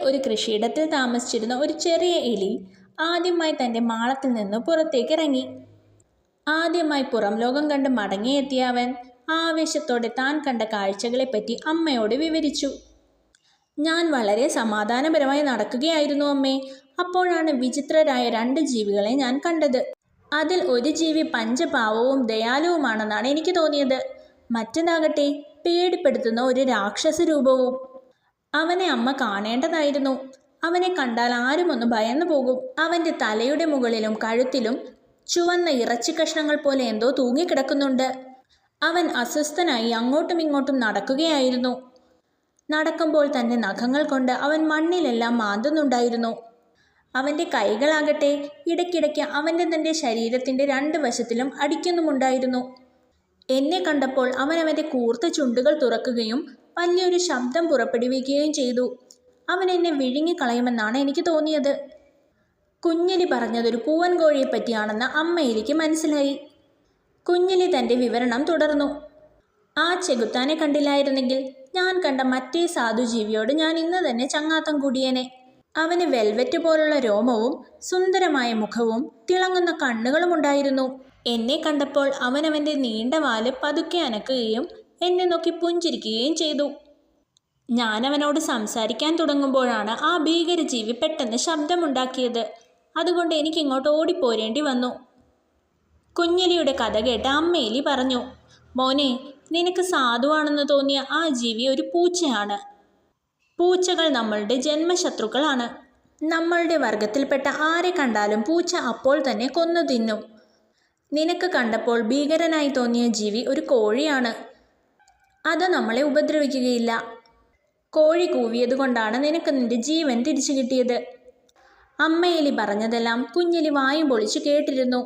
ഒരു കൃഷിയിടത്തിൽ താമസിച്ചിരുന്ന ഒരു ചെറിയ എലി ആദ്യമായി തൻ്റെ മാളത്തിൽ നിന്ന് പുറത്തേക്ക് ഇറങ്ങി. ആദ്യമായി പുറം ലോകം കണ്ട് മടങ്ങിയെത്തിയ അവൻ ആവേശത്തോടെ താൻ കണ്ട കാഴ്ചകളെപ്പറ്റി അമ്മയോട് വിവരിച്ചു. ഞാൻ വളരെ സമാധാനപരമായി നടക്കുകയായിരുന്നു അമ്മേ. അപ്പോഴാണ് വിചിത്രരായ 2 ജീവികളെ ഞാൻ കണ്ടത്. അതിൽ ഒരു ജീവി പഞ്ചപാവവും ദയാലുവുമാണെന്നാണ് എനിക്ക് തോന്നിയത്. മറ്റേതാകട്ടെ പേടിപ്പെടുത്തുന്ന ഒരു രാക്ഷസ രൂപവും. അവനെ അമ്മ കാണേണ്ടതായിരുന്നു. അവനെ കണ്ടാൽ ആരും ഒന്ന് ഭയന്നു പോകും. അവൻ്റെ തലയുടെ മുകളിലും കഴുത്തിലും ചുവന്ന ഇറച്ചി കഷ്ണങ്ങൾ പോലെ എന്തോ തൂങ്ങിക്കിടക്കുന്നുണ്ട്. അവൻ അസ്വസ്ഥനായി അങ്ങോട്ടും ഇങ്ങോട്ടും നടക്കുകയായിരുന്നു. നടക്കുമ്പോൾ തൻ്റെ നഖങ്ങൾ കൊണ്ട് അവൻ മണ്ണിലെല്ലാം മാന്തുന്നുണ്ടായിരുന്നു. അവൻ്റെ കൈകളാകട്ടെ ഇടയ്ക്കിടയ്ക്ക് തൻ്റെ ശരീരത്തിൻ്റെ 2 വശത്തിലും അടിക്കുന്നുമുണ്ടായിരുന്നു. എന്നെ കണ്ടപ്പോൾ അവൻ അവൻ്റെ കൂർത്ത ചുണ്ടുകൾ തുറക്കുകയും വലിയൊരു ശബ്ദം പുറപ്പെടുവിക്കുകയും ചെയ്തു. അവൻ എന്നെ വിഴുങ്ങിക്കളയുമെന്നാണ് എനിക്ക് തോന്നിയത്. കുഞ്ഞെലി പറഞ്ഞതൊരു പൂവൻ കോഴിയെ പറ്റിയാണെന്ന് അമ്മ എലിക്ക് മനസ്സിലായി. കുഞ്ഞെലി തൻ്റെ വിവരണം തുടർന്നു. ആ ചെകുത്താനെ കണ്ടില്ലായിരുന്നെങ്കിൽ ഞാൻ കണ്ട മറ്റേ സാധുജീവിയോട് ഞാൻ ഇന്ന് തന്നെ ചങ്ങാത്തം കൂടിയേനെ. അവന് വെൽവെറ്റ് പോലുള്ള രോമവും സുന്ദരമായ മുഖവും തിളങ്ങുന്ന കണ്ണുകളും ഉണ്ടായിരുന്നു. എന്നെ കണ്ടപ്പോൾ അവൻ്റെ നീണ്ട വാല് പതുക്കെ അനക്കുകയും എന്നെ നോക്കി പുഞ്ചിരിക്കുകയും ചെയ്തു. ഞാനവനോട് സംസാരിക്കാൻ തുടങ്ങുമ്പോഴാണ് ആ ഭീകരജീവി പെട്ടെന്ന് ശബ്ദമുണ്ടാക്കിയത്. അതുകൊണ്ട് എനിക്കിങ്ങോട്ട് ഓടിപ്പോരേണ്ടി വന്നു. കുഞ്ഞെലിയുടെ കഥ കേട്ട് അമ്മേലി പറഞ്ഞു, മോനെ, നിനക്ക് സാധുവാണെന്ന് തോന്നിയ ആ ജീവി ഒരു പൂച്ചയാണ്. പൂച്ചകൾ നമ്മളുടെ ജന്മശത്രുക്കളാണ്. നമ്മളുടെ വർഗത്തിൽപ്പെട്ട ആരെ കണ്ടാലും പൂച്ച അപ്പോൾ തന്നെ കൊന്നു തിന്നും. നിനക്ക് കണ്ടപ്പോൾ ഭീകരനായി തോന്നിയ ജീവി ഒരു കോഴിയാണ്. അത് നമ്മളെ ഉപദ്രവിക്കുകയില്ല. കോഴി കൂവിയത് കൊണ്ടാണ് നിനക്ക് നിന്റെ ജീവൻ തിരിച്ചു കിട്ടിയത്. അമ്മയെലി പറഞ്ഞതെല്ലാം കുഞ്ഞെലി വായും പൊളിച്ചു കേട്ടിരുന്നു.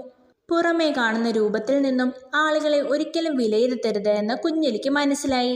പുറമേ കാണുന്ന രൂപത്തിൽ നിന്നും ആളുകളെ ഒരിക്കലും വിലയിരുത്തരുത് എന്ന് കുഞ്ഞെലിക്ക് മനസ്സിലായി.